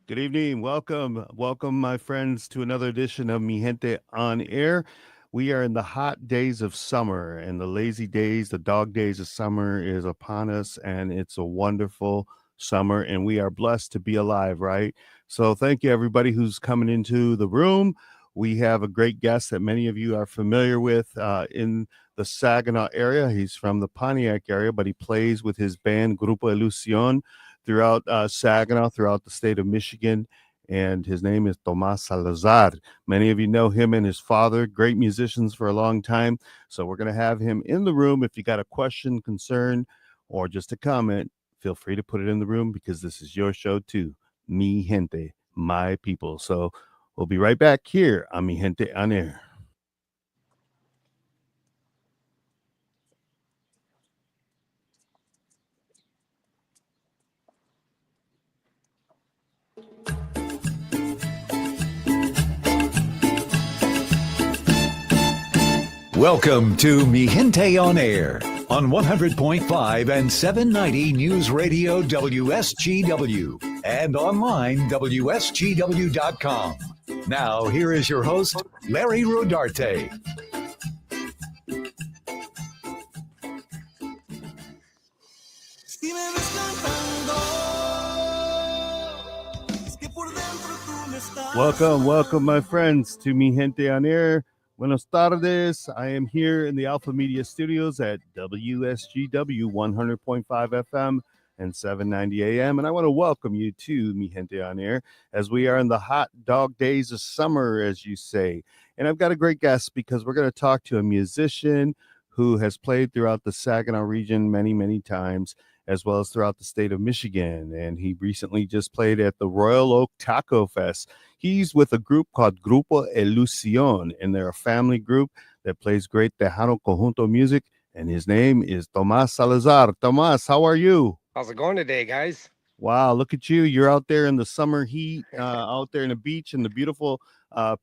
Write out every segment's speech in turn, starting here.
Good evening. Welcome, my friends, to another edition of Mi Gente on Air. We are in the hot days of summer, and the lazy days, the dog days of summer is upon us, and it's a wonderful summer, and we are blessed to be alive, right? So, thank you, everybody who's coming into the room. We have a great guest that many of you are familiar with in the Saginaw area. He's from the Pontiac area, but he plays with his band Grupo Ilusion throughout Saginaw, throughout the state of Michigan. And his name is Tomas Salazar. Many of you know him and his father, great musicians for a long time. So we're going to have him in the room. If you got a question, concern, or just a comment, feel free to put it in the room because this is your show too. Mi Gente, my people. So we'll be right back here on Mi Gente on Air. Welcome to Mi Gente on Air on 100.5 and 790 News Radio WSGW and online WSGW.com. Now, here is your host, Larry Rodarte. Welcome, my friends, to Mi Gente on Air. Buenos tardes. I am here in the Alpha Media Studios at WSGW 100.5 FM and 790 AM. And I want to welcome you to Mi Gente on Air as we are in the hot dog days of summer, as you say. And I've got a great guest because we're going to talk to a musician who has played throughout the Saginaw region many, many times, as well as throughout the state of Michigan. And he recently just played at the Royal Oak Taco Fest. He's with a group called Grupo Ilusion, and they're a family group that plays great Tejano Conjunto music. And his name is Tomas Salazar. Tomas, how are you? How's it going today, guys? Wow, look at you. You're out there in the summer heat, out there in the beach in the beautiful,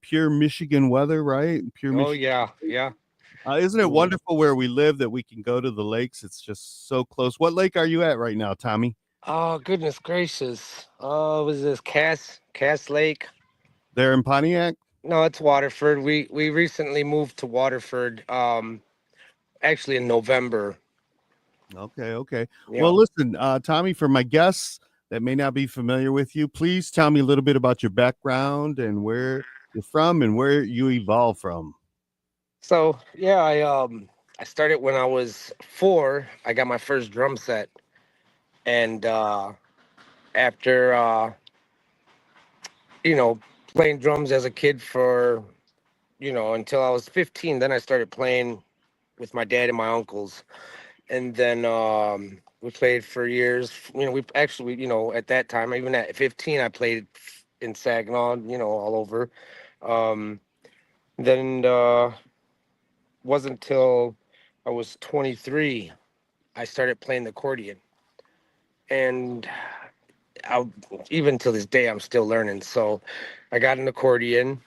pure Michigan weather, right? Pure Oh Michigan. yeah. Isn't it wonderful where we live that we can go to the lakes? It's just so close. What lake are you at right now, Tommy? Oh goodness gracious. Oh, was this Cass Lake? There in Pontiac? No, it's Waterford. We recently moved to Waterford. Actually in November. Okay. Well, Yeah. listen, Tommy, for my guests that may not be familiar with you, please tell me a little bit about your background and where you're from and where you evolved from. So yeah, I started when I was 4. I got my first drum set, and after you know playing drums as a kid for until I was 15, then I started playing with my dad and my uncles. And then we played for years. We actually, at that time, even at 15, I played in Saginaw, all over. Um, then wasn't until I was 23 I started playing the accordion, and I, even to this day, I'm still learning. So I got an accordion,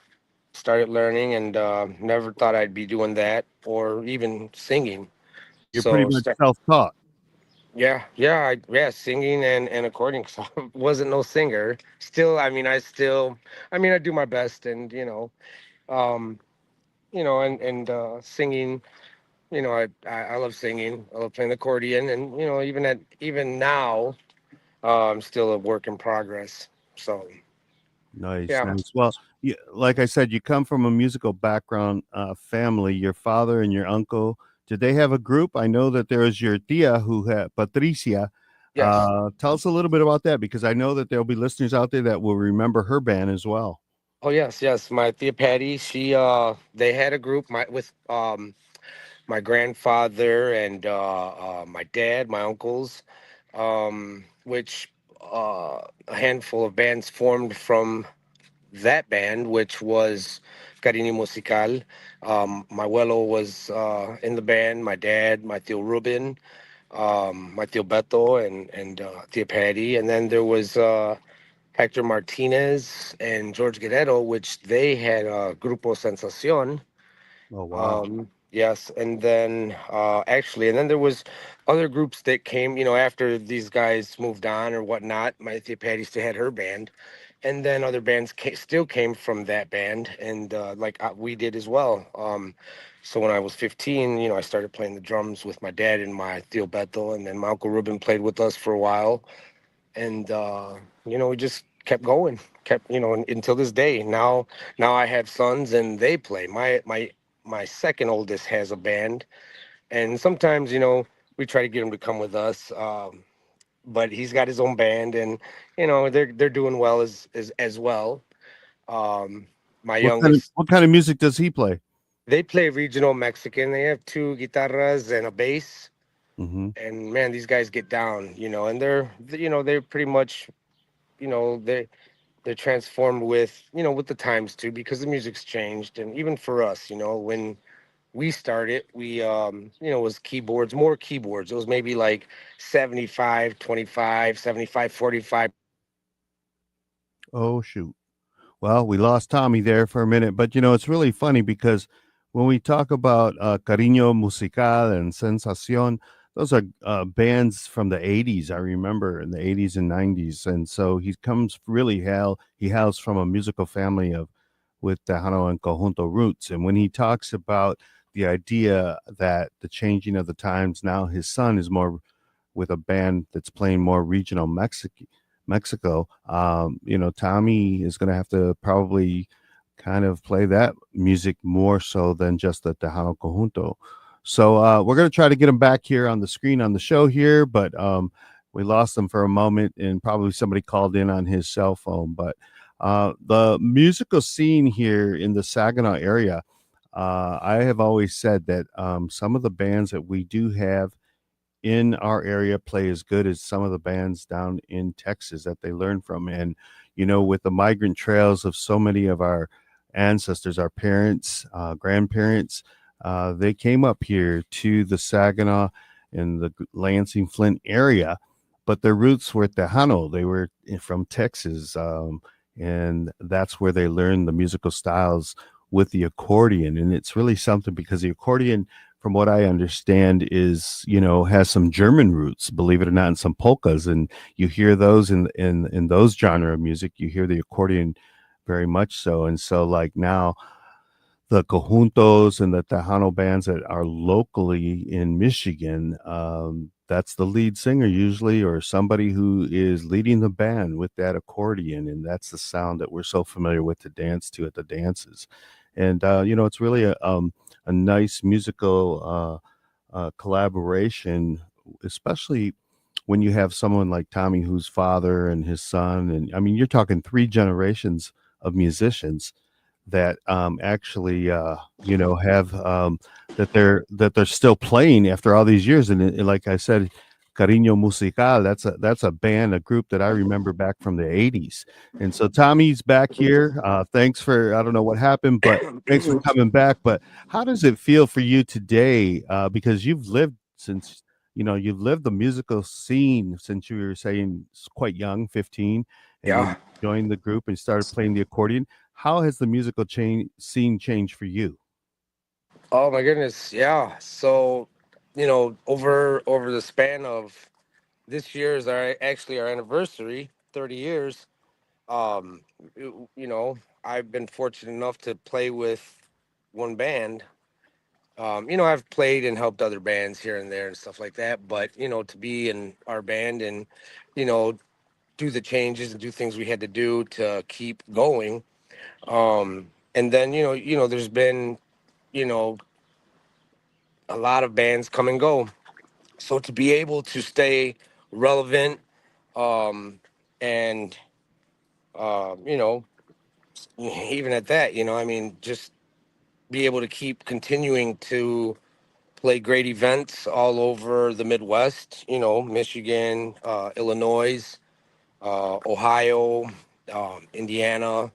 started learning, and never thought I'd be doing that or even singing. You're pretty So much self-taught. yeah, singing and accordion. 'Cause I wasn't no singer. Still, I do my best, and um, and singing. I love singing. I love playing the accordion, and even now, I'm still a work in progress. So Nice, yeah. nice. Well, like I said, you come from a musical background family. Your father and your uncle, did they have a group? I know that there was your tia who had Patricia. Yes. Tell us a little bit about that because I know that there'll be listeners out there that will remember her band as well. Oh yes. My Thea Patty. They had a group with my grandfather and my dad, my uncles, which a handful of bands formed from that band, which was Cariño Musical. My abuelo was in the band, my dad, my tío Ruben, my tío Beto, and Tia Patty. And then there was Hector Martinez and George Guerrero, which they had Grupo Sensación. Oh, wow. Yes, and then and then there was other groups that came, after these guys moved on or whatnot. My Tia Patty still had her band, and then other bands still came from that band, and like we did as well. So when I was 15, I started playing the drums with my dad and my Theo Beto, and then my uncle Ruben played with us for a while, and we just kept going, kept until this day. Now I have sons, and they play. My second oldest has a band, and sometimes we try to get him to come with us. But he's got his own band, and they're doing well as well. Um, my What kind of youngest, what kind of music does he play? they play regional Mexican. They have two guitarras and a bass, Hmm. and man, these guys get down, and they're pretty much, they're transformed with with the times too, because the music's changed. And even for us, when we started, we was keyboards, more keyboards. It was maybe like 75-25, 75-45. Oh shoot. Well, we lost Tommy there for a minute, but it's really funny because when we talk about Cariño Musical and Sensación, those are bands from the 80s. I remember in the 80s and 90s. And so he hails from a musical family of with Tejano and Conjunto roots. And when he talks about the idea that the changing of the times, now his son is more with a band that's playing more regional Mexico. Tommy is going to have to probably kind of play that music more so than just the Tejano Conjunto. So we're going to try to get him back here on the screen on the show here, but we lost him for a moment, and probably somebody called in on his cell phone. But the musical scene here in the Saginaw area, I have always said that some of the bands that we do have in our area play as good as some of the bands down in Texas that they learn from. And, with the migrant trails of so many of our ancestors, our parents, grandparents, they came up here to the Saginaw and the Lansing Flint area, but their roots were Tejano. They were from Texas. And that's where they learned the musical styles with the accordion. And it's really something because the accordion, from what I understand, is has some German roots, believe it or not, and some polkas, and you hear those in those genre of music. You hear the accordion very much so, and so like now the conjuntos and the Tejano bands that are locally in Michigan, that's the lead singer usually, or somebody who is leading the band with that accordion, and that's the sound that we're so familiar with to dance to at the dances. And it's really a nice musical collaboration, especially when you have someone like Tommy, whose father and his son, and I mean, you're talking three generations of musicians that actually have that they're still playing after all these years. And like I said, Cariño Musical, that's a band, a group that I remember back from the 80s. And so Tommy's back here. Thanks for, I don't know what happened, but thanks for coming back. But how does it feel for you today? Because you've lived the musical scene since you were saying quite young, 15, and then Yeah. joined the group and started playing the accordion. How has the musical scene changed for you? Oh my goodness. Yeah. So, over the span of this year is our anniversary, 30 years. Um, I've been fortunate enough to play with one band. I've played and helped other bands here and there and stuff like that, but to be in our band and, you know, do the changes and do things we had to do to keep going. And then, there's been, you know, a lot of bands come and go. So to be able to stay relevant, um, and, you know, even at that, I mean, just be able to keep continuing to play great events all over the Midwest, Michigan, Illinois, Ohio, Indiana,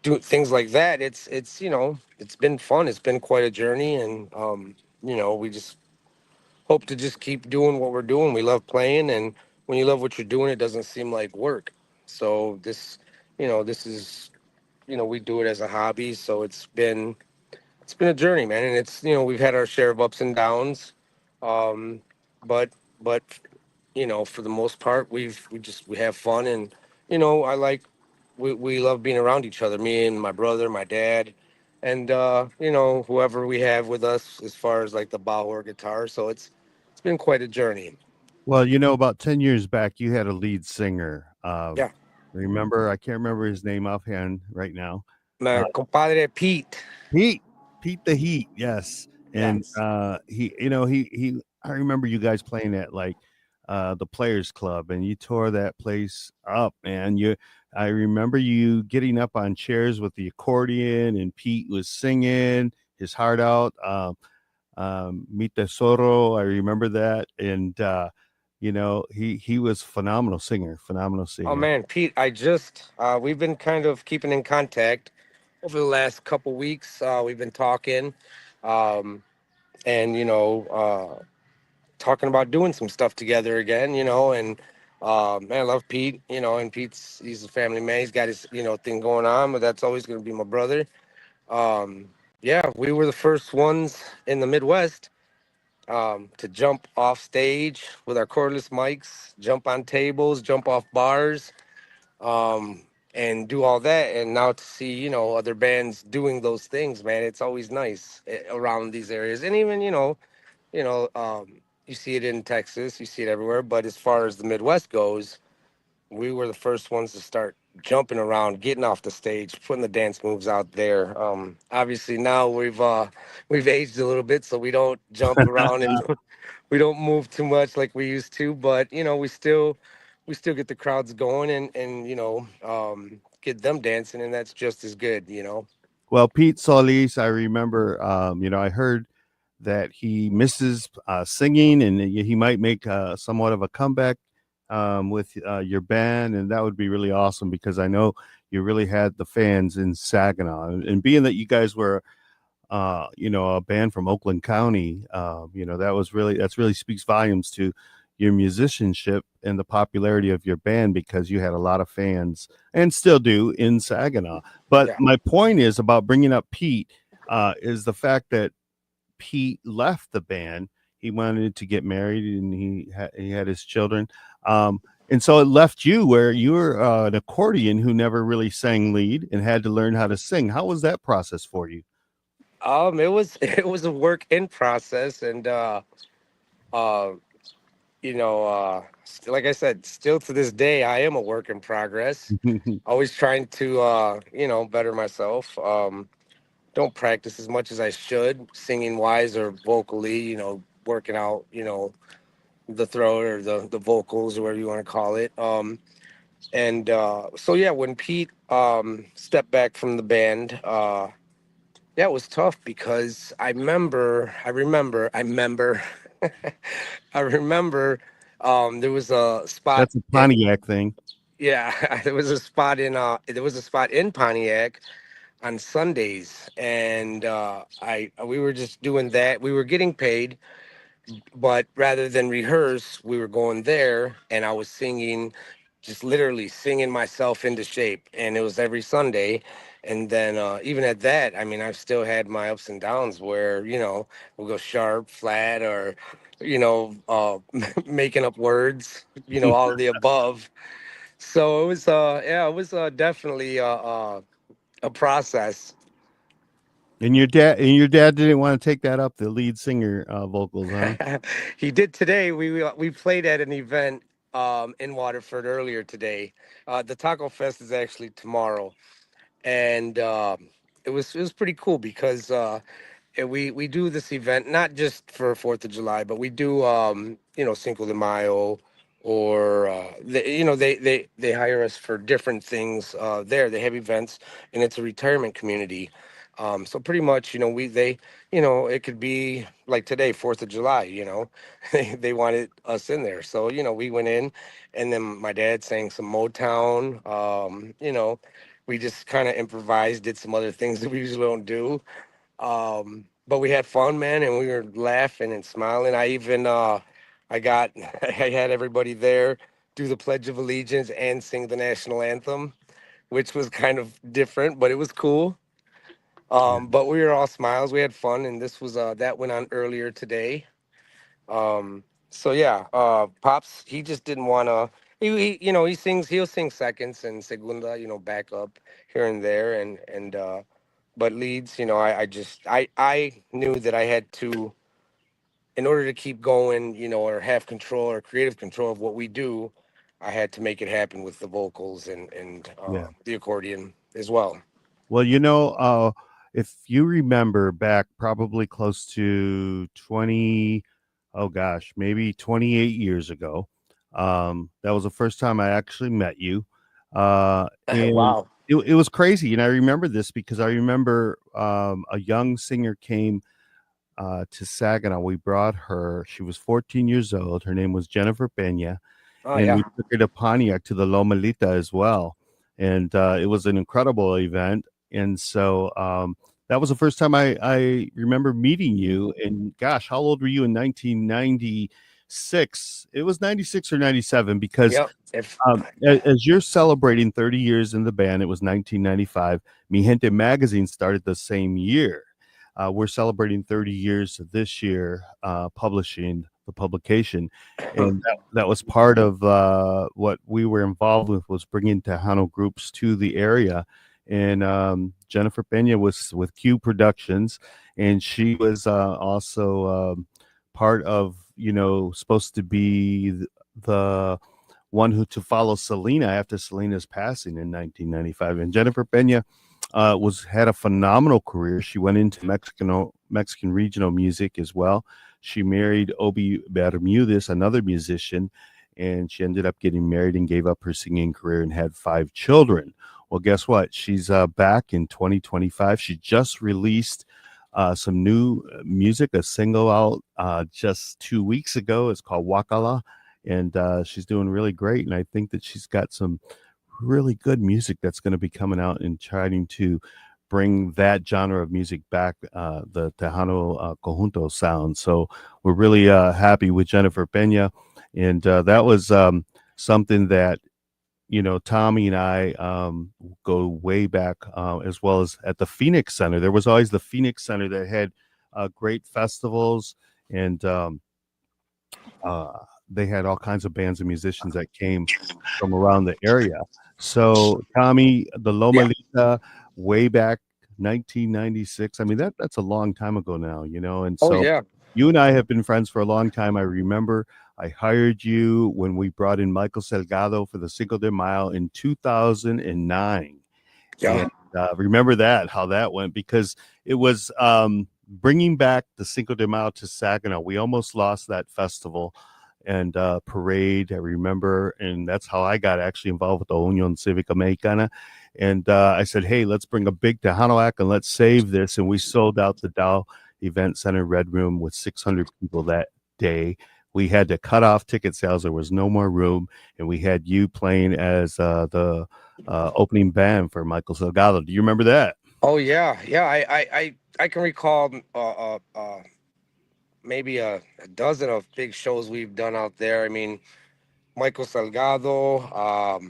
do things like that. It's been fun. It's been quite a journey. And, we just hope to just keep doing what we're doing. We love playing. And when you love what you're doing, it doesn't seem like work. So this is, we do it as a hobby. So it's been a journey, man, and it's we've had our share of ups and downs, um, but but for the most part we have fun, and I like we love being around each other. Me and my brother, my dad, and whoever we have with us as far as like the bow or guitar. So it's been quite a journey. Well, about 10 years back, you had a lead singer. Yeah, Remember, I can't remember his name offhand right now. my Uh, compadre Pete. Pete, Pete the Heat, yes. And Yes. I remember you guys playing at like the Players Club, and you tore that place up, man. I remember you getting up on chairs with the accordion, and Pete was singing his heart out. Mi Tesoro, I remember that, and he was phenomenal Oh singer. man, Pete, I just we've been kind of keeping in contact over the last couple weeks. We've been talking, um, and talking about doing some stuff together again. And man, I love Pete. And he's a family man. He's got his thing going on, but that's always going to be my brother. Um, yeah, we were the first ones in the Midwest to jump off stage with our cordless mics, jump on tables, jump off bars, um, and do all that. And now to see, other bands doing those things, man, it's always nice around these areas. And even, you know, um, you see it in Texas, you see it everywhere. But as far as the Midwest goes, we were the first ones to start jumping around, getting off the stage, putting the dance moves out there. Obviously now we've aged a little bit, so we don't jump around and we don't move too much like we used to. But we still get the crowds going and get them dancing, and that's just as good. Well, Pete Solis, I remember, I heard that he misses singing, and he might make somewhat of a comeback with your band, and that would be really awesome because I know you really had the fans in Saginaw, and being that you guys were a band from Oakland County, that's really speaks volumes to your musicianship and the popularity of your band because you had a lot of fans and still do in Saginaw. But Yeah. my point is about bringing up Pete is the fact that Pete left the band. He wanted to get married and he had his children. And so it left you where you were an accordion who never really sang lead and had to learn how to sing. How was that process for you? It was it was a work in process, and uh, like I said, still to this day, I am a work in progress. Always trying to, better myself. Don't practice as much as I should, singing wise or vocally. Working out, the throat or the vocals or whatever you want to call it. And so yeah, when Pete stepped back from the band, yeah, it was tough because I remember, I remember there was a spot. That's a Pontiac thing. Yeah, there was a spot in Pontiac on Sundays, and I we were just doing that. We were getting paid, but rather than rehearse, we were going there, and I was singing, just literally singing myself into shape, and it was every Sunday. And then even at that, I mean, I've still had my ups and downs where we'll go sharp, flat, or making up words, all of the above. So it was, yeah, it was definitely a process. And your dad didn't want to take that up, the lead singer vocals, huh? He did today. We played at an event in Waterford earlier today. The Taco Fest is actually tomorrow, and it was pretty cool because we do this event not just for Fourth of July, but we do Cinco de Mayo, or they hire us for different things. There they have events, and it's a retirement community. So pretty much, it could be like today, Fourth of July. They wanted us in there, so we went in, and then my dad sang some Motown. We just kind of improvised, did some other things that we usually don't do. But we had fun, man, and we were laughing and smiling. I got, I had everybody there do the Pledge of Allegiance and sing the national anthem, which was kind of different, but it was cool. But we were all smiles. We had fun, and this was that went on earlier today. So yeah, Pops, he just didn't want to. he sings. He'll sing seconds and segunda, back up here and there, and but leads. I knew that I had to, in order to keep going, or have control or creative control of what we do, I had to make it happen with the vocals and Yeah. the accordion as well. Well, if you remember back probably close to 20, oh gosh, maybe 28 years ago, that was the first time I actually met you. And Wow. it was crazy. And I remember this because I remember a young singer came to Saginaw. We brought her, she was 14 years old. Her name was Jennifer Pena, Oh and yeah. we took her to Pontiac to the Lomalita as well. And it was an incredible event. And so that was the first time I remember meeting you. And gosh, how old were you in 1996? It was 96 or 97 because Yep. If as you're celebrating 30 years in the band, it was 1995. Mi Gente magazine started the same year. We're celebrating 30 years this year, publishing the publication, and that was part of what we were involved with was bringing Tejano groups to the area. And Jennifer Pena was with Q Productions, and she was also part of supposed to be the one who to follow Selena after Selena's passing in 1995. And Jennifer Pena was had a phenomenal career. She went into Mexican regional music as well. She married Obi Bermudez, another musician, and she ended up getting married and gave up her singing career and had 5 children. Well, guess what? She's back in 2025. She just released some new music, a single out just 2 weeks ago. It's called Wakala, and she's doing really great. And I think that she's got some really good music that's going to be coming out and trying to bring that genre of music back, the Tejano conjunto sound. So we're really happy with Jennifer Pena, and that was something that Tommy and I go way back, as well as at the Phoenix Center. There was always the Phoenix Center that had great festivals, and uh, they had all kinds of bands and musicians that came from around the area. So Tommy, the yeah. Loma Linda, way back 1996. I mean that's a long time ago now, and Oh so yeah. you and I have been friends for a long time. I remember I hired you when we brought in Michael Salgado for the Cinco de Mayo in 2009. Yeah. And remember that, how that went, because it was bringing back the Cinco de Mayo to Saginaw. We almost lost that festival and parade, I remember. And that's how I got actually involved with the Union Civic Americana. And I said, hey, let's bring a big Tejano act and let's save this. And we sold out the Dow Event Center Red Room with 600 people that day. We had to cut off ticket sales. There was no more room. And we had you playing as the opening band for Michael Salgado. Do you remember that? Oh yeah. Yeah. I can recall maybe a dozen of big shows we've done out there. I mean, Michael Salgado,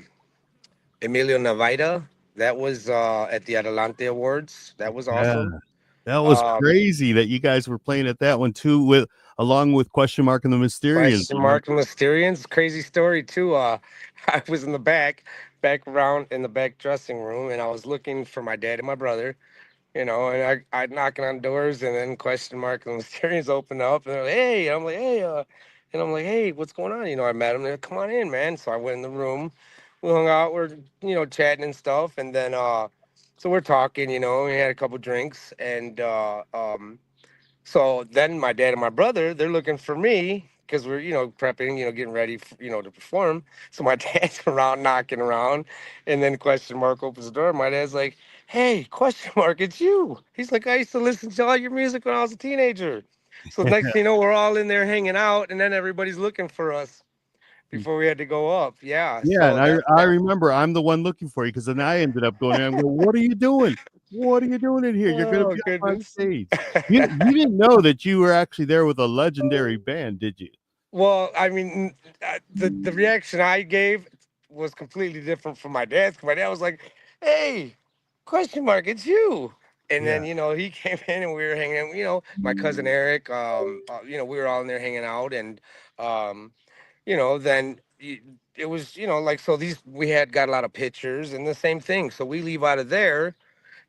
Emilio Navaita. That was at the Adelante Awards. That was Yeah, awesome. that was Um, crazy that you guys were playing at that one too, with along with Question Mark and the Mysterians. Question Remember? Mark and Mysterians. Crazy story too. I was in the back around in the back dressing room, and I was looking for my dad and my brother. And I knocking on doors, and then Question Mark and the Mysterians open up, and they're like, "Hey," I'm like, "Hey," and I'm like, "Hey, what's going on?" I met them. They're like, "Come on in, man." So I went in the room. We hung out. We're chatting and stuff, and then so we're talking. We had a couple drinks, and so then my dad and my brother, they're looking for me because we're, prepping, getting ready, to perform. So my dad's around knocking around, and then Question Mark opens the door. My dad's like, "Hey, Question Mark, it's you." He's like, "I used to listen to all your music when I was a teenager." So next thing you know, we're all in there hanging out, and then everybody's looking for us before we had to go up. Yeah. Yeah, So and I remember I'm the one looking for you because then I ended up going there and go, "What are you doing? What are you doing in here? You're going to oh be up on goodness. stage." You didn't know that you were actually there with a legendary band, did you? Well, I mean, the reaction I gave was completely different from my dad's. 'Cause my dad was like, "Hey, Question Mark, it's you." And Yeah. then he came in and we were hanging out. My cousin Eric. We were all in there hanging out, and then it was, like, so these we had got a lot of pictures and the same thing. So we leave out of there,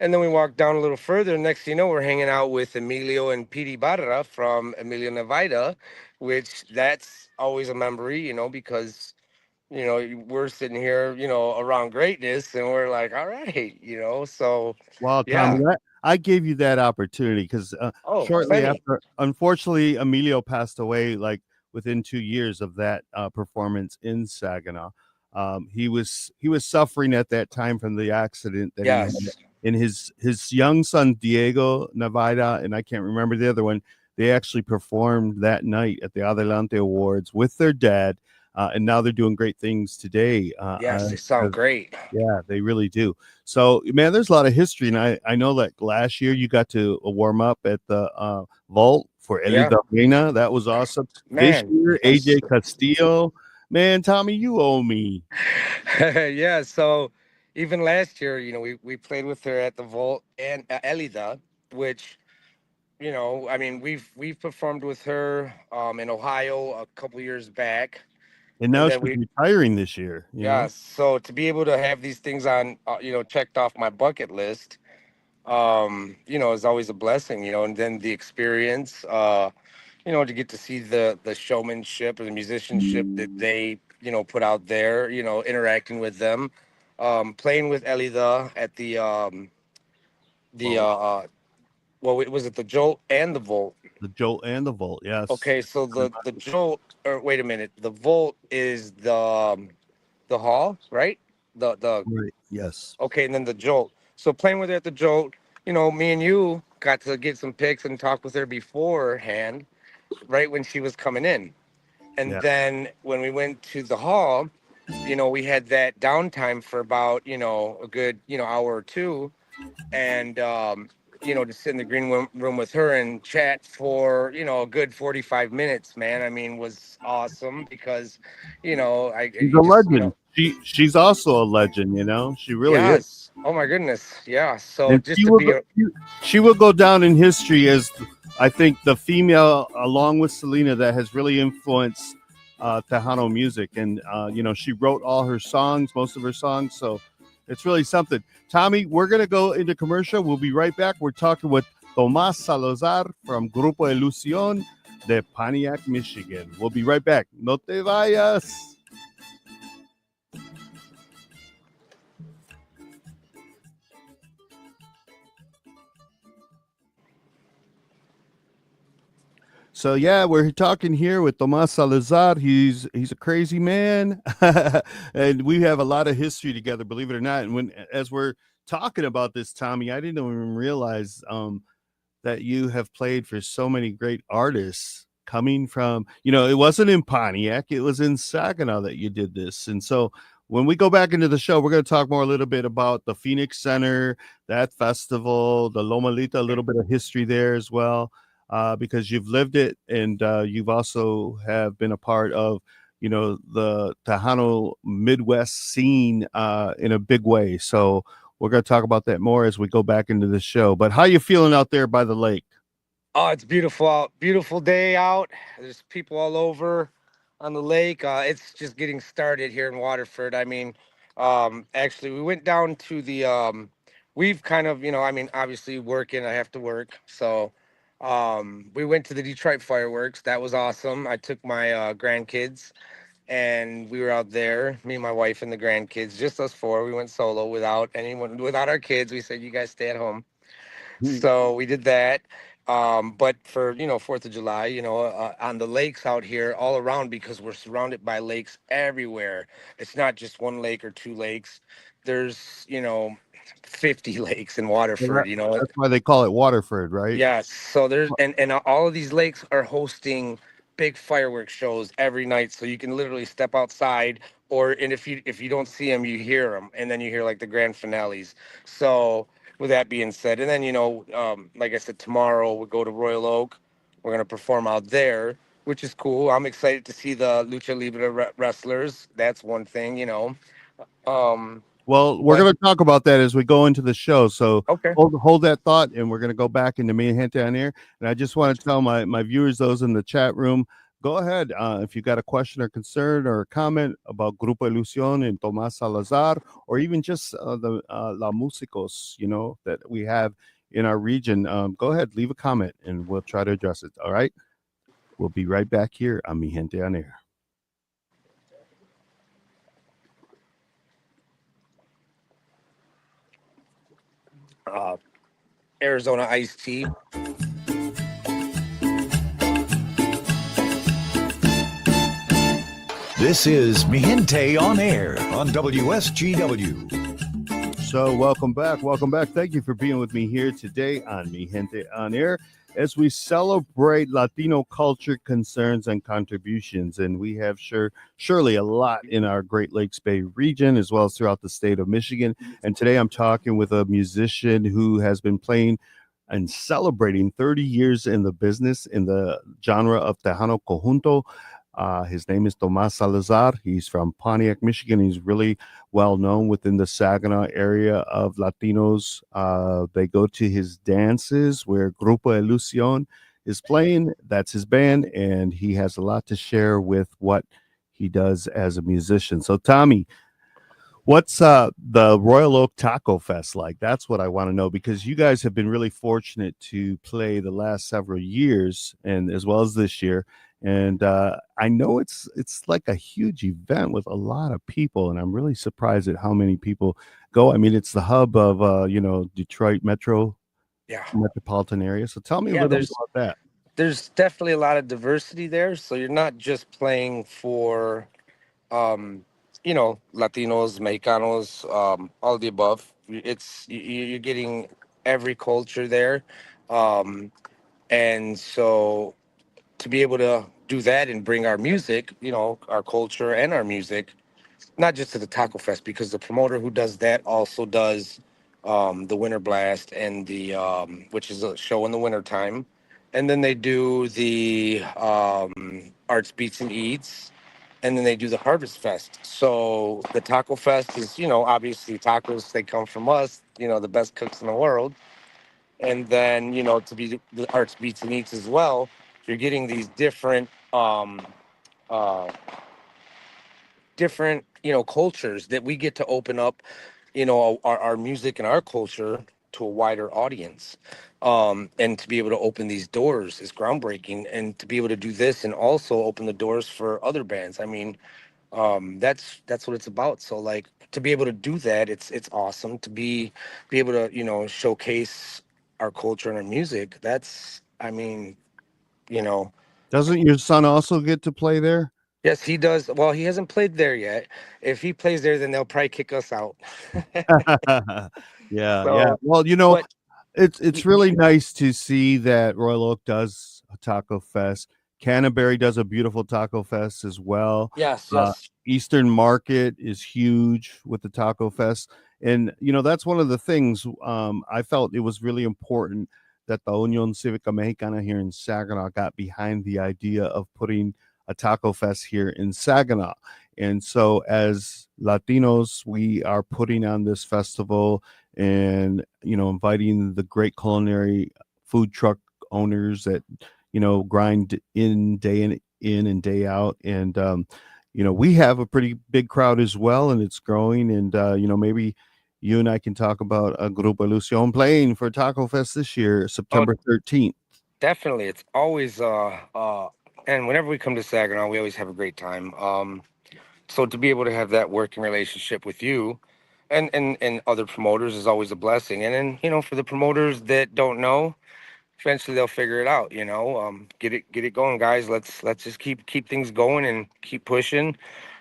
and then we walk down a little further. Next thing you know, we're hanging out with Emilio and Pete Barra from Emilio Nevada, which that's always a memory, because we're sitting here, around greatness, and we're like, all right, so Wow, Tommy, yeah. I gave you that opportunity because Oh, shortly plenty. after, unfortunately, Emilio passed away like within 2 years of that performance in Saginaw. He was suffering at that time from the accident that he had, Yes. and his young son Diego Navaida, and I can't remember the other one. They actually performed that night at the Adelante Awards with their dad, and now they're doing great things today. Yes, they sound great. Yeah, they really do. So, man, there's a lot of history, and I know that last year you got to warm up at the vault for Yeah, Elida Reina. That was awesome. This man. year, Yes. AJ Castillo. Man, Tommy, you owe me. Yeah, so even last year, we played with her at the Vault and Elida, which, I mean, we've performed with her in Ohio a couple years back, And and now then she's retiring this year, you yeah, know? so to be able to have these things on, checked off my bucket list, is always a blessing, and then the experience, to get to see the showmanship and the musicianship that they, put out there, interacting with them, playing with Elida at the Vault, well, was it the Jolt and the Volt? the Jolt and the Vault, yes. Okay, so the Jolt, or wait a minute, the Volt is the hall, right? The Right. Yes. Okay, and then the Jolt. So playing with her at the Jolt, me and you got to get some pics and talk with her beforehand, right when she was coming in. And Yeah. then when we went to the hall, we had that downtime for about, a good, hour or two. And, to sit in the green room with her and chat for, a good 45 minutes, man. I mean, was awesome because, She's you a just, legend. She's also a legend, you know? She really is. yes. Oh my goodness. Yeah. So And just to be, she will go down in history as I think the female, along with Selena, that has really influenced Tejano music. And she wrote all her songs, most of her songs. So it's really something. Tommy, we're gonna go into commercial. We'll be right back. We're talking with Tomas Salazar from Grupo Ilusion de Pontiac, Michigan. We'll be right back. No te vayas. So yeah, we're talking here with Tomas Salazar. He's a crazy man, and we have a lot of history together, believe it or not. And as we're talking about this, Tommy, I didn't even realize that you have played for so many great artists. Coming from, it wasn't in Pontiac, it was in Saginaw that you did this. And so when we go back into the show, we're going to talk more a little bit about the Phoenix Center, that festival, the Lomalita, a little bit of history there as well, because you've lived it, and you've also have been a part of, the Tejano Midwest scene in a big way. So we're going to talk about that more as we go back into the show. But how you feeling out there by the lake? oh, it's beautiful out. Beautiful day out. There's people all over on the lake. It's just getting started here in Waterford. I mean, actually, we went down to the. We've kind of, I mean, obviously working. I have to work, so we went to the Detroit fireworks. That was awesome. I took my grandkids, and we were out there. Me, my wife, and the grandkids. Just us four. We went solo without anyone, without our kids. We said, "You guys stay at home." So we did that. But for 4th of July, on the lakes out here all around, because we're surrounded by lakes everywhere. It's not just one lake or two lakes. There's 50 lakes in Well, Waterford. that's why they call it Waterford, right? Yes. So there's and all of these lakes are hosting big fireworks shows every night. So you can literally step outside, and if you don't see them, you hear them, and then you hear like the grand finales. So with that being said, and then like I said, tomorrow we go to Royal Oak. We're gonna perform out there, which is cool. I'm excited to see the Lucha Libre wrestlers. That's one thing. Um, Well, we're but going to talk about that as we go into the show. So okay. hold that thought, and we're going to go back into Mi Gente on air. And I just want to tell my viewers, those in the chat room, go ahead. If you got a question or concern or a comment about Grupo Ilusion and Tomas Salazar, or even just the La Musicos, that we have in our region, go ahead, leave a comment, and we'll try to address it. All right. We'll be right back here on Mi Gente on Air. Uh, Arizona iced tea. This is Mi Gente on Air on WSGW. So, welcome back. Welcome back. Thank you for being with me here today on Mi Gente on Air as we celebrate Latino culture, concerns, and contributions. And we have surely a lot in our Great Lakes Bay region as well as throughout the state of Michigan. And today I'm talking with a musician who has been playing and celebrating 30 years in the business in the genre of Tejano Conjunto. His name is Tomas Salazar. He's from Pontiac, Michigan. He's really well known within the Saginaw area of Latinos. They go to his dances where Grupo Ilusion is playing. That's his band, and he has a lot to share with what he does as a musician. So, Tommy, what's the Royal Oak Taco Fest like? That's what I want to know, because you guys have been really fortunate to play the last several years and as well as this year. And I know it's like a huge event with a lot of people, and I'm really surprised at how many people go. I mean, it's the hub of Detroit Yeah, metropolitan area. So tell me a yeah. little bit about that. There's definitely a lot of diversity there. So you're not just playing for, um, Latinos, Mexicanos, all of the above. You're getting every culture there, um, and so to be able to do that and bring our music, our culture and our music, not just to the Taco Fest, because the promoter who does that also does the Winter Blast and the which is a show in the winter time, and then they do the Arts Beats and Eats, and then they do the Harvest Fest. So the Taco Fest is, obviously tacos, they come from us, the best cooks in the world, and then to be the Arts Beats and Eats as well, you're getting these uh, different cultures that we get to open up our music and our culture to a wider audience, and to be able to open these doors is groundbreaking, and to be able to do this and also open the doors for other bands. I mean, that's what it's about. So like, to be able to do that, it's awesome to be able to showcase our culture and our music. That's, I mean, you know Doesn't your son also get to play there? yes, he does. Well, he hasn't played there yet. If he plays there, then they'll probably kick us out. Yeah, yeah. So, Well, but it's really nice to see that Royal Oak does a taco fest. Canterbury does a beautiful taco fest as well. yes, Uh, yes. Eastern Market is huge with the taco fest, and that's one of the things I felt it was really important that the Unión Cívica Mexicana here in Saginaw got behind the idea of putting a taco fest here in Saginaw. And so, as Latinos, we are putting on this festival and inviting the great culinary food truck owners that grind in and day out. And we have a pretty big crowd as well, and it's growing. And maybe you and I can talk about a Grupo Ilusion playing for Taco Fest this year, Oh, September 13th. definitely. It's always and whenever we come to Saginaw, we always have a great time. So to be able to have that working relationship with you and other promoters is always a blessing. And then, for the promoters that don't know, eventually they'll figure it out, get it going, guys. Let's just keep things going and keep pushing.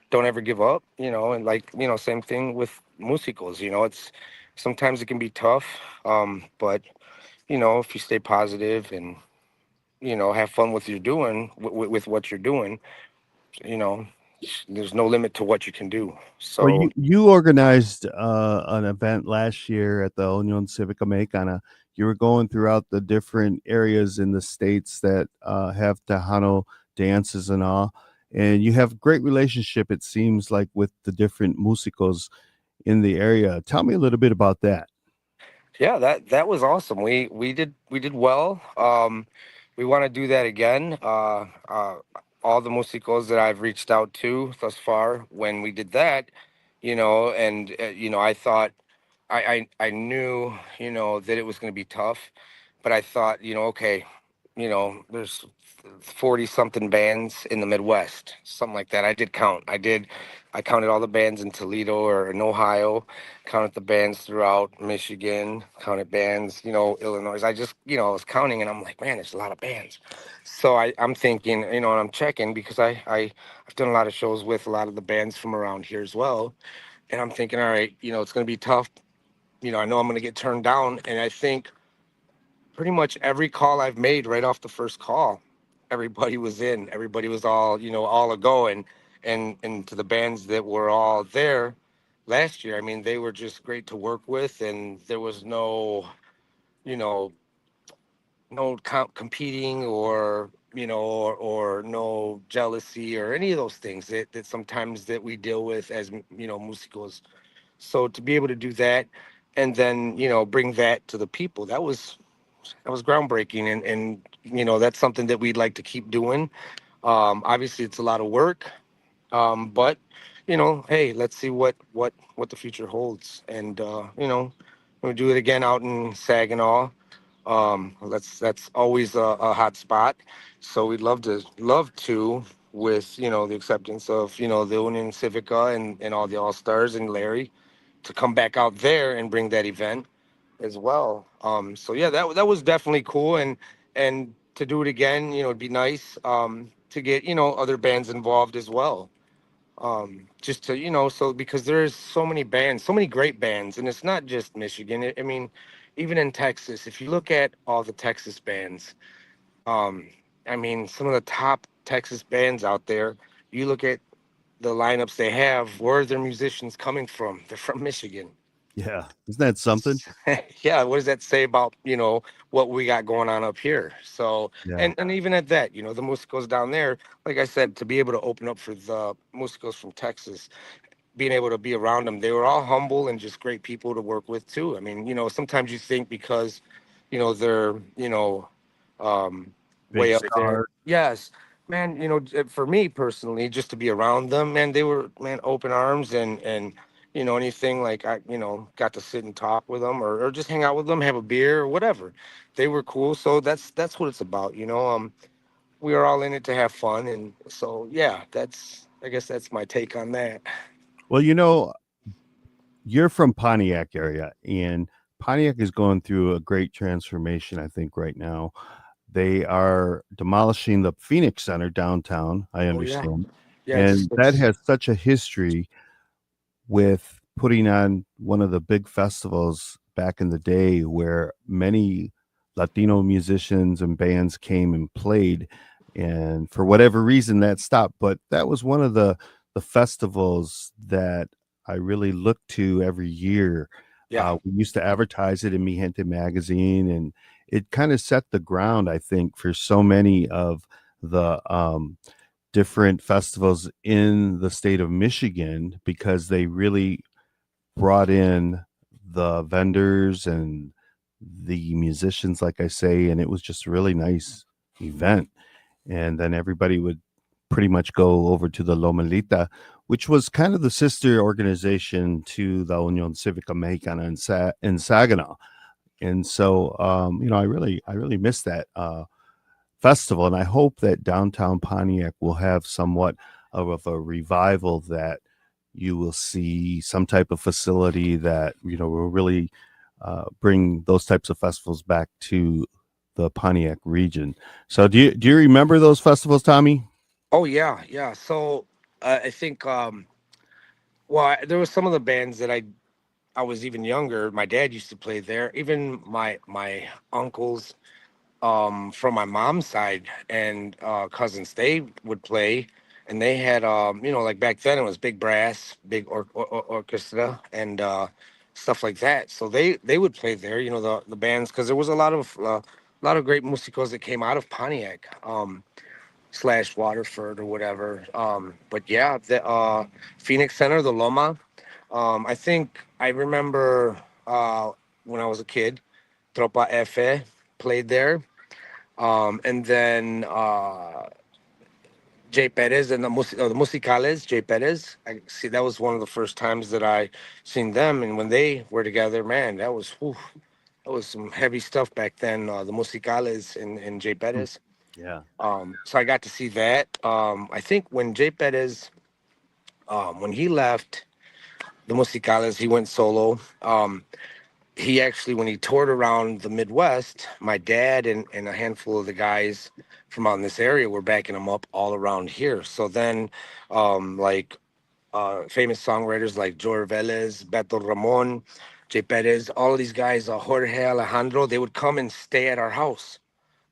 Don't ever give up, and like, same thing with musicals. It's sometimes it can be tough, but if you stay positive and have fun with you're doing with what you're doing, you know there's no limit to what you can do. Well, So you organized an event last year at the Unión Cívica Mexicana. You were going throughout the different areas in the states that have Tejano dances and all, and you have great relationship. It seems like with the different musicos in the area. Tell me a little bit about that. yeah, that was awesome. We did well. We want to do that again. all the musicos that I've reached out to thus far, when we did that, and I thought, I knew, that it was going to be tough, but I thought, okay, there's 40 something bands in the Midwest, something like that. I did count. I counted all the bands in Toledo or in Ohio, counted the bands throughout Michigan, counted bands, Illinois. I just, I was counting, and I'm like, man, there's a lot of bands. So I'm thinking, and I'm checking because I've done a lot of shows with a lot of the bands from around here as well. And I'm thinking, all right, it's going to be tough. I know I'm going to get turned down. And I think pretty much every call I've made right off the first call, everybody was in. Everybody was all, all a go. And to the bands that were all there last year, I mean, they were just great to work with, and there was no, you know, no competing, or or no jealousy or any of those things that sometimes that we deal with as musicals. So to be able to do that, and then bring that to the people, that was groundbreaking, and that's something that we'd like to keep doing. Obviously it's a lot of work, but hey, let's see what the future holds. And we'll do it again out in Saginaw. That's always a hot spot, so we'd love to, with the acceptance of the Union Civica and all the All Stars and Larry, to come back out there and bring that event as well. So yeah, that was definitely cool, and to do it again, it'd be nice to get other bands involved as well. Just to so, because there's so many bands, so many great bands, and it's not just Michigan. I mean, even in Texas, if you look at all the Texas bands, um, I mean, some of the top Texas bands out there, you look at the lineups they have, where are their musicians coming from? They're from Michigan. Yeah. Isn't that something? Yeah, what does that say about what we got going on up here? So, Yeah. and even at that, the musicals down there, like I said, to be able to open up for the musicals from Texas, being able to be around them, they were all humble and just great people to work with too. I mean, sometimes you think because they're um Big way up there. star. Yes, man, for me personally, just to be around them, man, they were, man, open arms, and anything, like, I got to sit and talk with them, or just hang out with them, have a beer or whatever. They were cool. So that's what it's about. We are all in it to have fun, and so yeah, I guess that's my take on that. Well, you're from Pontiac area, and Pontiac is going through a great transformation, I think, right now. They are demolishing the Phoenix Center downtown, I Oh yeah. understand. Yeah, And that it's has such a history with putting on one of the big festivals back in the day where many Latino musicians and bands came and played. And for whatever reason that stopped. But that was one of the festivals that I really looked to every year. yeah. We used to advertise it in Mi Gente magazine, and it kind of set the ground, I think, for so many of the different festivals in the state of Michigan, because they really brought in the vendors and the musicians, like I say, and it was just a really nice event. And then everybody would pretty much go over to the Lomelita, which was kind of the sister organization to the Union Civica Mexicana in Saginaw. And so, I really miss that festival, and I hope that downtown Pontiac will have somewhat of a revival, that you will see some type of facility that will really bring those types of festivals back to the Pontiac region. So, do you remember those festivals, Tommy? Oh yeah, yeah. So I think, well, there was some of the bands that I was even younger. My dad used to play there. Even my uncles from my mom's side, and cousins, they would play, and they had, like back then it was big brass, big orchestra, and stuff like that. So they would play there, the bands, because there was a lot of great musicals that came out of Pontiac, slash Waterford or whatever. But yeah, the Phoenix Center, the Loma. I think I remember when I was a kid, Tropa F played there. And then Jay Perez and the Musicales, Jay Perez. I see that was one of the first times that I seen them, and when they were together, man, that was some heavy stuff back then. The Musicales and Jay Hmm. Perez. Yeah. So I got to see that. I think when Jay Perez, when he left the Musicales, he went solo. He actually, when he toured around the Midwest, my dad and a handful of the guys from out in this area were backing him up all around here. So then, like famous songwriters like Joe Velez, Beto Ramon, Jay Perez, all of these guys, Jorge Alejandro, they would come and stay at our house.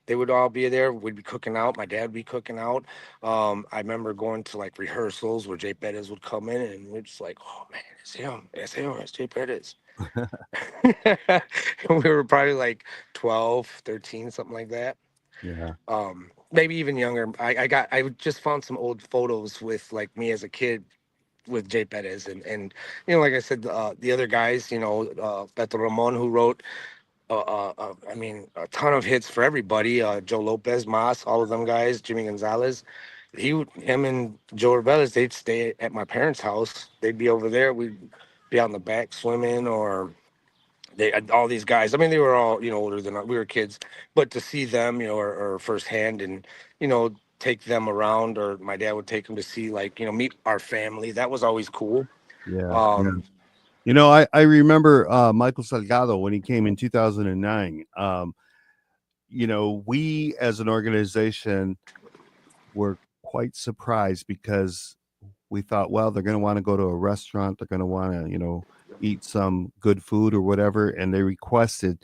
They would all be there. We'd be cooking out. My dad would be cooking out. I remember going to like rehearsals where Jay Perez would come in, and we're just like, "Oh man, it's him, it's Jay Perez." We were probably like 12, 13, something like that. Yeah. Maybe even younger. I just found some old photos with like me as a kid with Jay Perez and like I said, the other guys, Beto Ramon, who wrote I mean, a ton of hits for everybody. Joe Lopez, Mas, all of them guys, Jimmy Gonzalez. Him and Joe Rebellis, they'd stay at my parents' house. They'd be over there. We'd be out in the back swimming, or all these guys. I mean, they were all older than we were kids, but to see them, or firsthand, and take them around, or my dad would take them to see, like, meet our family. That was always cool. Yeah. Yeah. Um, I remember Michael Salgado when he came in 2009. We as an organization were quite surprised because we thought, well, they're going to want to go to a restaurant, they're going to want to, eat some good food or whatever, and they requested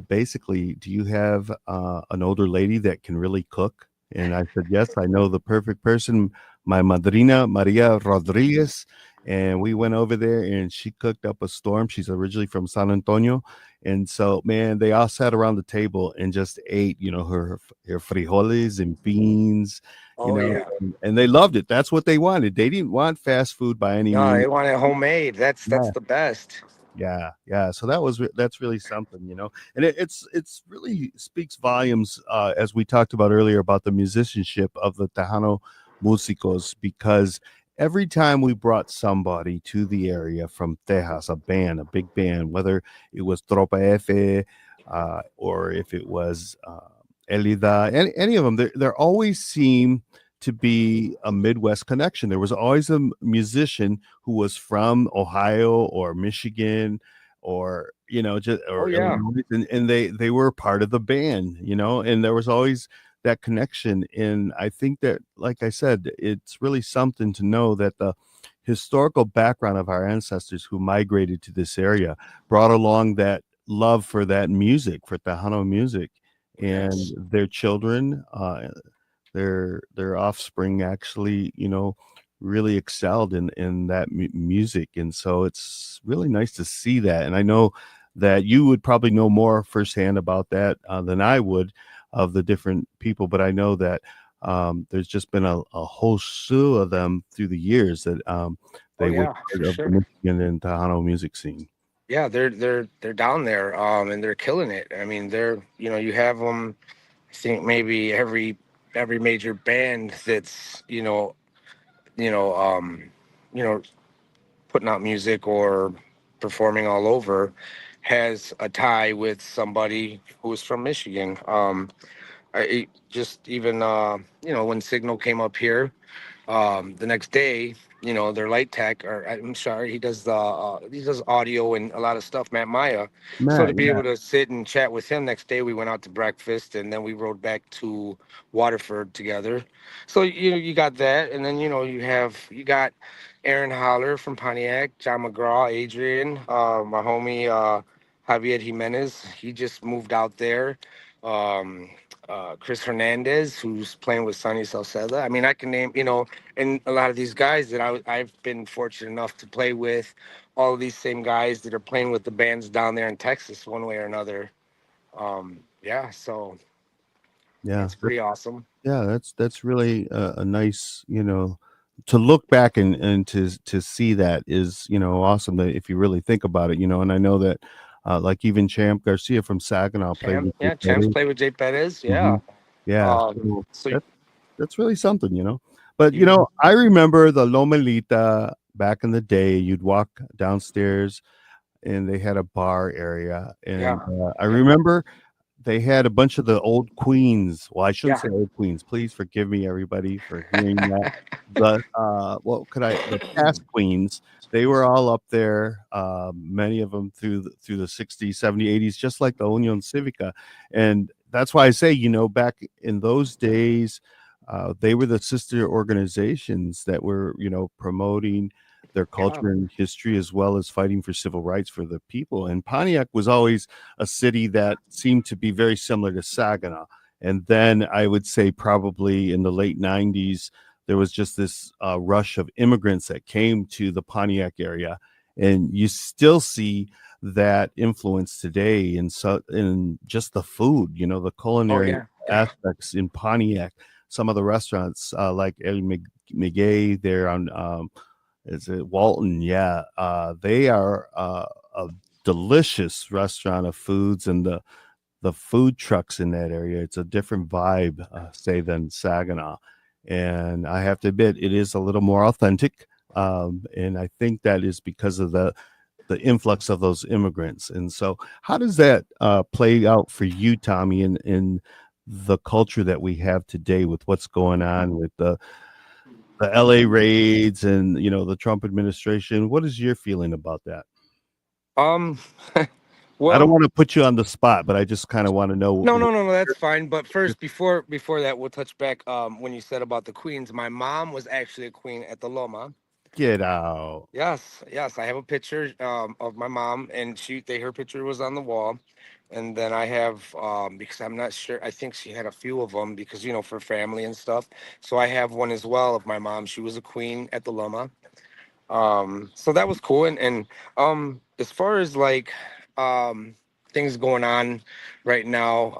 basically, do you have an older lady that can really cook? And I said, yes, I know the perfect person, my madrina, Maria Rodriguez. And we went over there and she cooked up a storm. She's originally from San Antonio. And so, man, they all sat around the table and just ate, her frijoles and beans, oh yeah. and they loved it. That's what they wanted. They didn't want fast food by any No, means. they want it homemade. That's the best. Yeah, yeah. So that's really something, and it's really speaks volumes as we talked about earlier about the musicianship of the Tejano Músicos, because every time we brought somebody to the area from Tejas, a big band, whether it was Tropa F, or if it was Elida, any of them, there always seemed to be a Midwest connection. There was always a musician who was from Ohio or Michigan or just Oh or yeah. Illinois, and they were part of the band, and there was always that connection. And I think that, like I said, it's really something to know that the historical background of our ancestors who migrated to this area brought along that love for that music, for Tejano music, and Yes. their children, their offspring actually, really excelled in that music. And so it's really nice to see that. And I know that you would probably know more firsthand about that than I would, of the different people, but I know that there's just been a whole slew of them through the years that Oh they were yeah, part for of the sure. Michigan and Tejano music scene. Yeah, they're down there, and they're killing it. I mean, you have them. I think maybe every major band that's you know um you know putting out music or performing all over has a tie with somebody who is from Michigan. Just even when Signal came up here, the next day, their light tech, or I'm sorry, he does audio and a lot of stuff, Matt Maya. So Matt, to be yeah, able to sit and chat with him next day, we went out to breakfast, and then we rode back to Waterford together. So you got that, and then you got Aaron Holler from Pontiac, John McGraw, Adrian, my homie Javier Jimenez. He just moved out there. Um, Chris Hernandez, who's playing with Sonny Salceda. I mean, I can name, and a lot of these guys that I've been fortunate enough to play with, all of these same guys that are playing with the bands down there in Texas, one way or another. Yeah, so yeah. that's pretty awesome. Yeah, that's really a nice, to look back and to see that is, awesome that if you really think about it, and I know that like even Champ Garcia from Saginaw played with Jay Champs Petty. play with Jay Perez. Yeah. Mhm. Yeah, Um, so so that's that's really something, But You, I remember the Lomelita back in the day. You'd walk downstairs, and they had a bar area, and yeah, I yeah, remember they had a bunch of the old queens. Well, I shouldn't yeah. say old queens. Please forgive me, everybody, for hearing that. The past queens, they were all up there, many of them through the 60s, 70s, 80s, just like the Union Civica. And that's why I say, back in those days, they were the sister organizations that were, promoting their Yeah. culture and history, as well as fighting for civil rights for the people. And Pontiac was always a city that seemed to be very similar to Saginaw. And then I would say probably in the late 90s, there was just this rush of immigrants that came to the Pontiac area. And you still see that influence today in just the food, the Oh culinary yeah, yeah. aspects in Pontiac. Some of the restaurants like El Miguel there on is it Walton? Yeah, they are a delicious restaurant of foods, and the food trucks in that area. It's a different vibe, say, than Saginaw, and I have to admit, it is a little more authentic. And I think that is because of the influx of those immigrants. And so, how does that play out for you, Tommy, in the culture that we have today with what's going on with the LA raids and the Trump administration? What is your feeling about that? Um, I don't well, want to put you on the spot, but I just kind of want to know. no, no, no, no, that's fine. But first, before that, we'll touch back. When you said about the queens, my mom was actually a queen at the Loma. Get out. Yes, yes, I have a picture of my mom, and her picture was on the wall, and then I have because I'm not sure. I think she had a few of them because for family and stuff. So I have one as well of my mom. She was a queen at the Loma. So that was cool. And as far as like um things going on right now,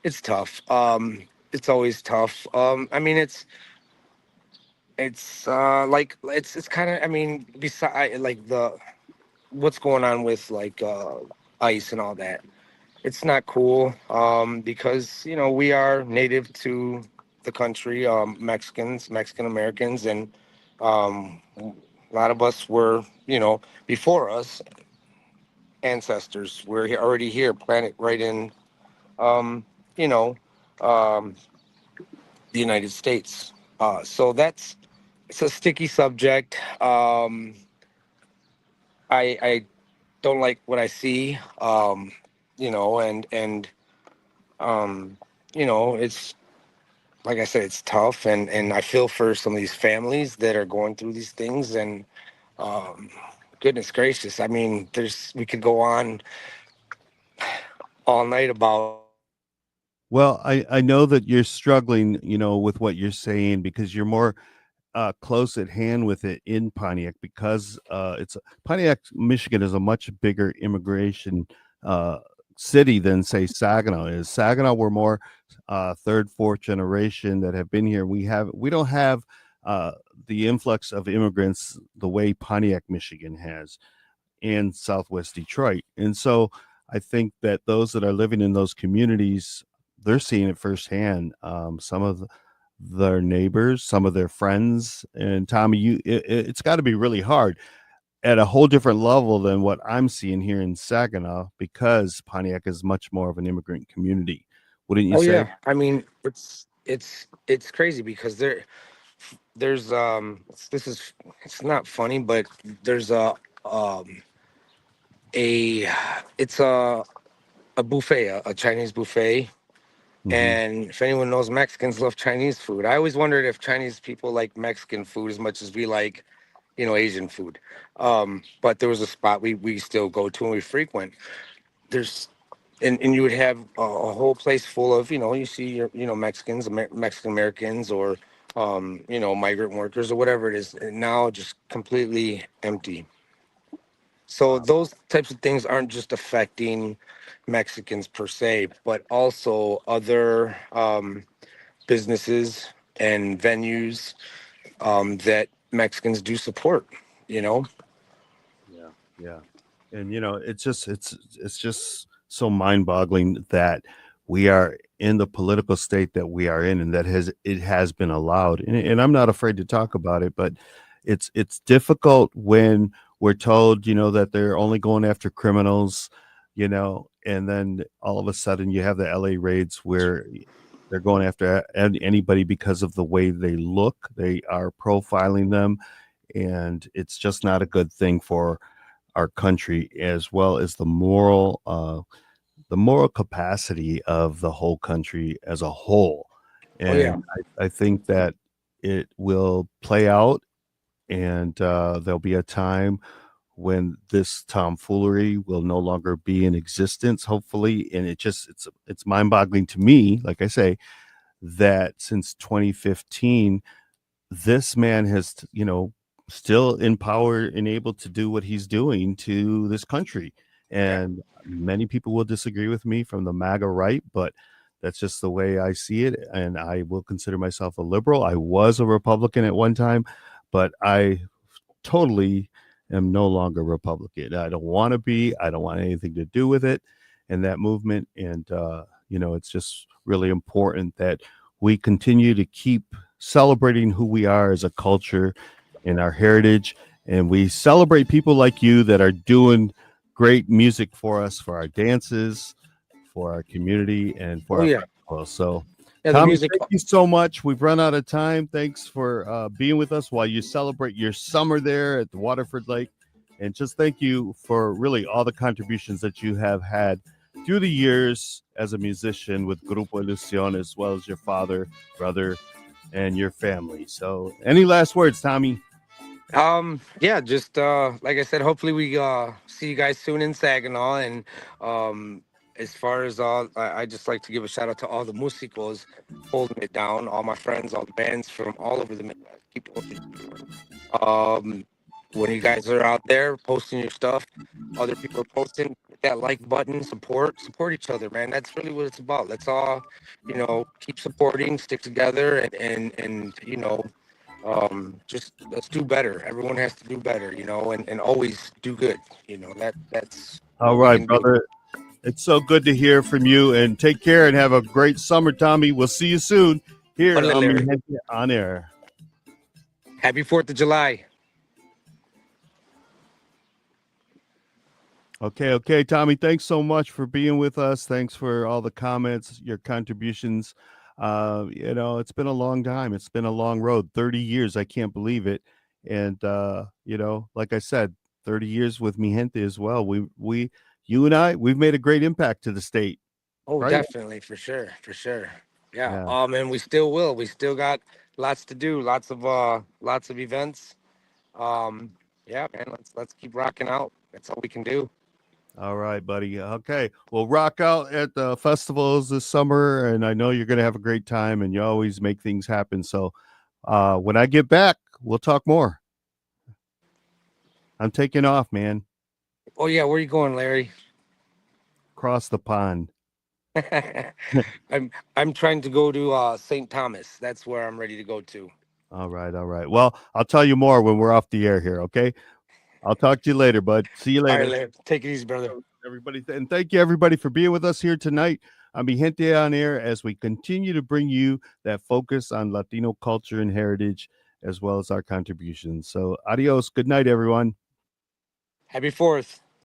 it's tough. It's always tough. I mean it's like it's kind of, I mean, beside like the what's going on with like ice and all that, it's not cool, because we are native to the country, Mexican Americans, and a lot of us were, before us, ancestors were already here, planted right in, um, you know, um, the United States. So it's a sticky subject. I don't like what I see, and um, it's like I said, it's tough, and I feel for some of these families that are going through these things. And um, goodness gracious, I mean, we could go on all night about. Well, I know that you're struggling, with what you're saying because you're more close at hand with it in Pontiac because Pontiac, Michigan is a much bigger immigration uh, city than say Saginaw is. Saginaw, we're more third, fourth generation that have been here. We don't have uh, the influx of immigrants the way Pontiac, Michigan has, and Southwest Detroit. And so I think that those that are living in those communities, they're seeing it firsthand. Some of their neighbors, some of their friends, and Tommy, it's got to be really hard at a whole different level than what I'm seeing here in Saginaw because Pontiac is much more of an immigrant community. Wouldn't you Oh say? yeah, I mean, it's crazy because there's this is it's not funny, but there's um a it's a buffet, a Chinese buffet. Hmm. And if anyone knows, Mexicans love Chinese food. I always wondered if Chinese people like Mexican food as much as we like, Asian food. But there was a spot we still go to and we frequent. There's and you would have a whole place full of, you see your, Mexicans, Mexican Americans, or migrant workers or whatever it is. And now just completely empty. So Wow. those types of things aren't just affecting Mexicans per se, but also other businesses and venues that Mexicans do support. You know, Yeah, yeah. And it's just so mind-boggling that we are in the political state that we are in, and that it has been allowed. And I'm not afraid to talk about it, but it's difficult when we're told, that they're only going after criminals, and then all of a sudden you have the LA raids where they're going after anybody because of the way they look. They are profiling them, and it's just not a good thing for our country, as well as the moral capacity of the whole country as a whole. Oh yeah. And I think that it will play out, and there'll be a time when this tomfoolery will no longer be in existence, hopefully. And it's mind-boggling to me, like I say, that since 2015, this man has, still in power and able to do what he's doing to this country. Yeah. And many people will disagree with me from the MAGA right, but that's just the way I see it. And I will consider myself a liberal. I was a Republican at one time, but I totally am no longer Republican. I don't want to be. I don't want anything to do with it and that movement. And it's just really important that we continue to keep celebrating who we are as a culture and our heritage, and we celebrate people like you that are doing great music for us, for our dances, for our community, and for Oh our yeah. festival. So Yeah. The Tommy, music. thank you so much. We've run out of time. Thanks for being with us while you celebrate your summer there at the Waterford Lake. And just thank you for really all the contributions that you have had through the years as a musician with Grupo Ilusion, as well as your father, brother, and your family. So any last words, Tommy? Yeah, just like I said, hopefully we see you guys soon in Saginaw. And um as far as I just like to give a shout out to all the musicos holding it down, all my friends, all the bands from all over the Midwest. Keep holding it down. When you guys are out there posting your stuff, other people are posting, hit that like button, support each other, man. That's really what it's about. Let's all, keep supporting, stick together, and just let's do better. Everyone has to do better, and always do good. That's All what we right, can do. brother. It's so good to hear from you, and take care and have a great summer, Tommy. We'll see you soon here Órale, on Mi Larry. Gente on Air. Happy 4th of July. Okay, Tommy. Thanks so much for being with us. Thanks for all the comments, your contributions. It's been a long time. It's been a long road. 30 years. I can't believe it. And like I said, 30 years with Mi Gente as well. You and I, we've made a great impact to the state, Oh, right? definitely, for sure, for sure. Yeah. Yeah. And we still will. We still got lots to do, lots of events. Um, yeah, man, let's keep rocking out. That's all we can do. All right, buddy. Okay. Well, rock out at the festivals this summer, and I know you're going to have a great time, and you always make things happen. So when I get back, we'll talk more. I'm taking off, man. Oh yeah, where you going, Larry? Across the pond. I'm trying to go to St. Thomas. That's where I'm ready to go to. All right. All right. Well, I'll tell you more when we're off the air here. Okay. I'll talk to you later, bud. See you All right, later. Larry. Take it easy, brother. Everybody. And thank you, everybody, for being with us here tonight on Mi Gente on Air as we continue to bring you that focus on Latino culture and heritage, as well as our contributions. So, adios. Good night, everyone. Happy 4th.